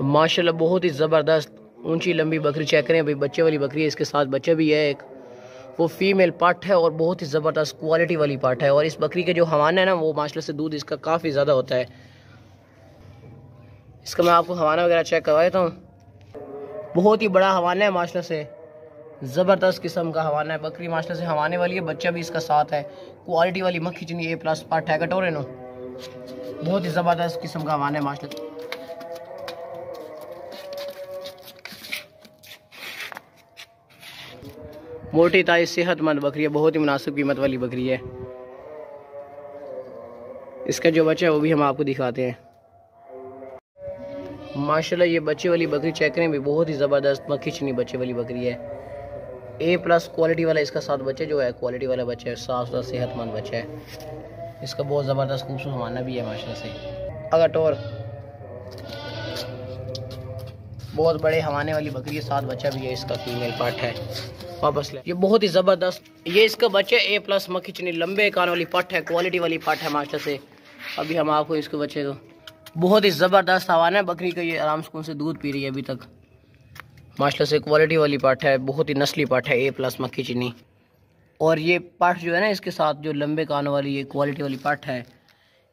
माशाल्लाह बहुत ही ज़बरदस्त ऊंची लंबी बकरी चेक करें भाई, बच्चे वाली बकरी है, इसके साथ बच्चा भी है एक, वो फीमेल पाठ है और बहुत ही ज़बरदस्त क्वालिटी वाली पाठ है। और इस बकरी के जो हवाना है ना, वो माशाल्लाह से दूध इसका काफ़ी ज़्यादा होता है। इसका मैं आपको हवाना वगैरह चेक करवा देता हूँ। बहुत ही बड़ा हवाना है माशाल्लाह से, ज़बरदस्त किस्म का हवाना है। बकरी माशाल्लाह से हवाने वाली है, बच्चा भी इसका साथ है। क्वालिटी वाली मक्खी चनी A+ पाठ है कटोरे नो, बहुत ही ज़बरदस्त किस्म का हवाना है माशाल्लाह। मोटी ताई सेहतमंद बकरी है, बहुत ही मुनासिब कीमत वाली बकरी है। इसका जो बच्चा है वो भी हम आपको दिखाते हैं। माशाल्लाह ये बच्चे वाली बकरी चेक करें भी, बहुत ही ज़बरदस्त मक्खी चनी बच्चे वाली बकरी है। A+ क्वालिटी वाला इसका साथ बच्चा जो है, क्वालिटी वाला बच्चा है, साफ सुथरा सेहतमंद बच्चा है। इसका बहुत ज़बरदस्त खूबसूरत हवाना भी है माशाल्लाह से। अगर टोर बहुत बड़े हवाने वाली बकरी है, साथ बच्चा भी है, इसका फीमेल पार्ट है। वापस ले, ये बहुत ही ज़बरदस्त, ये इसका बच्चा A+ मक्खी चनी लंबे कान वाली पट है, क्वालिटी वाली पट है माशाल्लाह से। अभी हम आपको इसके बच्चे को, बहुत ही ज़बरदस्त हवाना है बकरी का, ये आराम सुकून से दूध पी रही है अभी तक माशाल्लाह से। क्वालिटी वाली पाठ है, बहुत ही नस्ली पाठ है A+ मक्खी चनी। और ये पाठ जो है ना, इसके साथ जो लंबे कानों वाली ये क्वालिटी वाली पाठ है,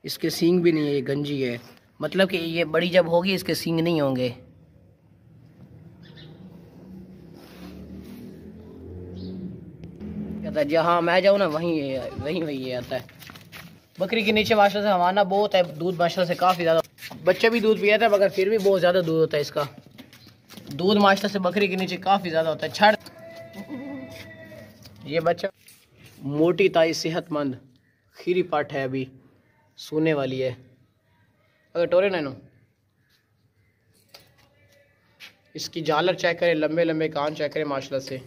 इसके सींग भी नहीं है, ये गंजी है, मतलब कि ये बड़ी जब होगी इसके सींग नहीं होंगे। कहता है जहाँ मैं जाऊँ ना वहीं ये आता है। बकरी के नीचे माशाल्लाह से हवाना बहुत है, दूध माशाल्लाह से काफ़ी ज़्यादा, बच्चा भी दूध पिया था मगर फिर भी बहुत ज़्यादा दूध होता है इसका। दूध माशाल्लाह से बकरी के नीचे काफ़ी ज़्यादा होता है। छड़ ये बच्चा मोटी ताई सेहतमंद खीरी पाठ है, अभी सोने वाली है। अगर टोरे नैनो इसकी झालर चेक करें, लंबे लंबे कान चेक करें माशाल्लाह से।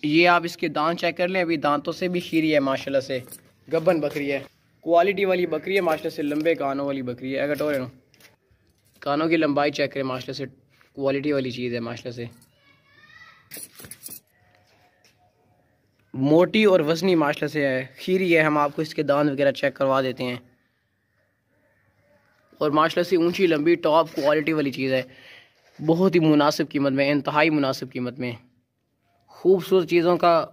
ये आप इसके दांत चेक कर लें, अभी दांतों से भी खीरी है माशाल्लाह से। गब्बन बकरी है, क्वालिटी वाली बकरी है माशाल्लाह से, लंबे कानों वाली बकरी है। अगर टोरे नो कानों की लंबाई चेक करें माशाल्लाह से, क्वालिटी वाली चीज़ है माशाल्लाह से। मोटी और वजनी माशाल्लाह से है, खीरी है। हम आपको इसके दांत वगैरह चेक करवा देते हैं। और माशाल्लाह से ऊंची लंबी टॉप क्वालिटी वाली चीज़ है, बहुत ही मुनासिब कीमत में, इंतहाई मुनासिब कीमत में। खूबसूरत चीज़ों का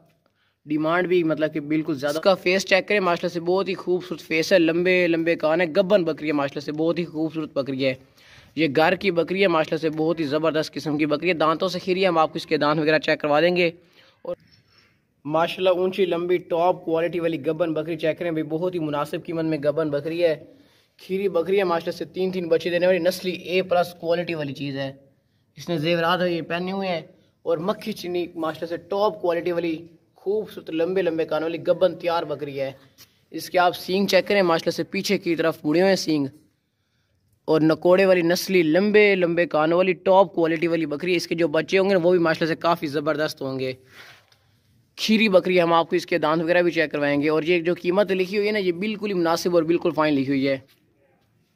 डिमांड भी मतलब कि बिल्कुल ज़्यादा। इसका फेस चेक करें माशाल्लाह से, बहुत ही खूबसूरत फेस है, लंबे लंबे कान है। गब्बन बकरी है माशाल्लाह से, बहुत ही खूबसूरत बकरी है। ये घर की बकरी है माशाल्लाह से, बहुत ही ज़बरदस्त किस्म की बकरी है। दांतों से खीरी है, हम आपको इसके दांत वगैरह चेक करवा देंगे। और माशाल्लाह ऊंची लंबी टॉप क्वालिटी वाली गब्बन बकरी चेक करें भाई, बहुत ही मुनासिब कीमत में गब्बन बकरी है। खीरी बकरी है माशाल्लाह से, 3 बच्चे देने वाली नस्ली A+ क्वालिटी वाली चीज़ है। इसने जेवरात ये पहने हुए हैं। और मक्खी चीनी माशाल्लाह से टॉप क्वालिटी वाली खूबसूरत लंबे लंबे कानों वाली गब्बन तैयार बकरी है। इसके आप सींग चेक करें माशाल्लाह से, पीछे की तरफ मुड़े हुए हैं सींग। और नकोड़े वाली नस्ली लंबे लंबे कानों वाली टॉप क्वालिटी वाली बकरी है। इसके जो बच्चे होंगे वो भी माशाल्लाह से काफ़ी ज़बरदस्त होंगे। खीरी बकरी, हम आपको इसके दांत वगैरह भी चेक करवाएंगे। और ये जो कीमत लिखी हुई है ना, ये बिल्कुल ही मुनासिब और बिल्कुल फ़ाइन लिखी हुई है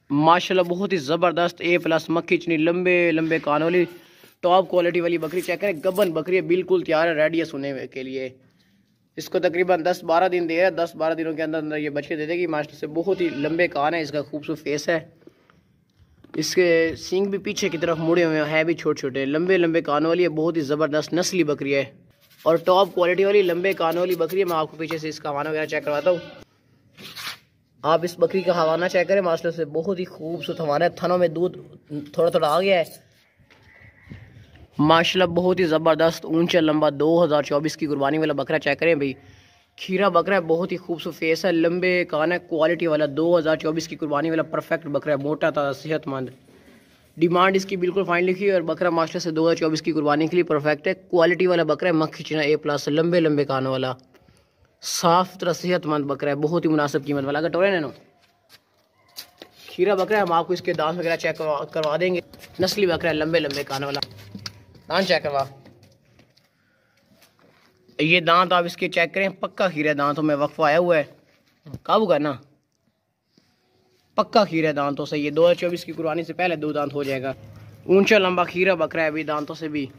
माशाल्लाह। बहुत ही ज़बरदस्त A+ मक्खी चनी लंबे लंबे कानों वाली टॉप क्वालिटी वाली बकरी चेक करें। गब्बन बकरी है, बिल्कुल तैयार है, रेडी है सोने के लिए। इसको तकरीबन 10-12 दिन दे रहा है, 10-12 दिनों के अंदर अंदर ये बच्चे दे देगी माशाल्लाह से। बहुत ही लंबे कान है, इसका खूबसूरत फेस है। इसके सींग भी पीछे की तरफ मुड़े हुए हैं भी छोटे छोटे, लंबे लंबे कानों वाली है, बहुत ही ज़बरदस्त नस्ली बकरी है और टॉप क्वालिटी वाली लंबे कानों वाली बकरी है। मैं आपको पीछे से इसका हवाना वगैरह चेक करवाता हूँ। आप इस बकरी का हवाना चेक करें माशाल्लाह से, बहुत ही खूबसूरत हवाना है। थनों में दूध थोड़ा थोड़ा आ गया है माशाल्लाह, बहुत ही ज़बरदस्त ऊंचा लंबा 2024 की कुर्बानी वाला बकरा चेक करें भाई। खीरा बकरा है, बहुत ही खूबसूरत फेस है, लंबे कान है, क्वालिटी वाला 2024 की कुर्बानी वाला परफेक्ट बकरा है, मोटा ताज़ा सेहतमंद। डिमांड इसकी बिल्कुल फाइन लिखी है और बकरा माशाल्लाह से 2024 की कुर्बानी के लिए परफेक्ट है। क्वालिटी वाला बकरा है, मक्खी चना A+ लंबे लंबे कानों वाला, साफ सुथरा सेहतमंद बकरा है, बहुत ही मुनासिब कीमत वाला। अगर टोरे नैनो खीरा बकरा है, हम आपको इसके दांत वगैरह चेक करवा देंगे। नस्ली बकरा है, लंबे लंबे कानों वाला। दांत चेक करवा, ये दांत आप इसके चेक करें, पक्का खीरा है, दांतों में वक्फा आया हुआ है, काबू करना, पक्का खीरा है दांतों से। ये 2024 की कुर्बानी से पहले 2 दांत हो जाएगा। ऊंचा लंबा खीरा बकरा है अभी दांतों से भी,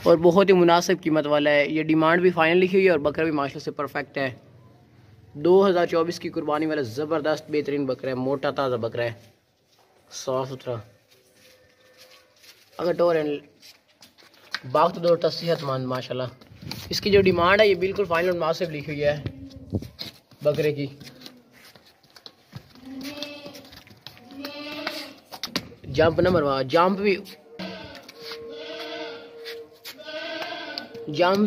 और बहुत ही मुनासिब कीमत वाला है। ये डिमांड भी फाइनल लिखी हुई है और बकरा भी माशाल्लाह से परफेक्ट है। 2024 की कुर्बानी वाला ज़बरदस्त बेहतरीन बकरा है, मोटा ताज़ा बकरा है। साफ सुथरा। अगर टोर बाग तो दौड़ता सेहतमंद माशाल्लाह। इसकी जो डिमांड है ये बिल्कुल फाइनल मुनासिब लिखी हुई है बकरे की। जंप न मरवा, जंप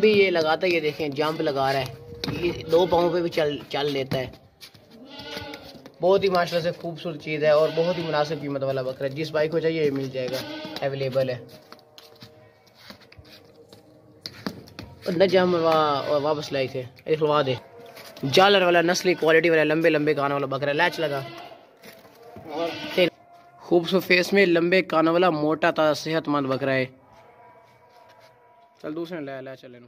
भी ये लगाता है, ये देखें जंप लगा रहा है, ये 2 पाँव पे भी चल लेता है। बहुत ही माशाल्लाह से खूबसूरत चीज़ है और बहुत ही मुनासिब कीमत वाला बकरा है। जिस भाई को चाहिए ये मिल जाएगा, अवेलेबल है। और न जम वापस लाई थे, खुलवा दे। जालर वाला नस्ली क्वालिटी वाला लंबे लंबे कानों वाला बकरा, लैच लगा और खूबसूरत फेस में लंबे कानों वाला मोटा था सेहतमंद बकरा है। चल दूसरे ले चले।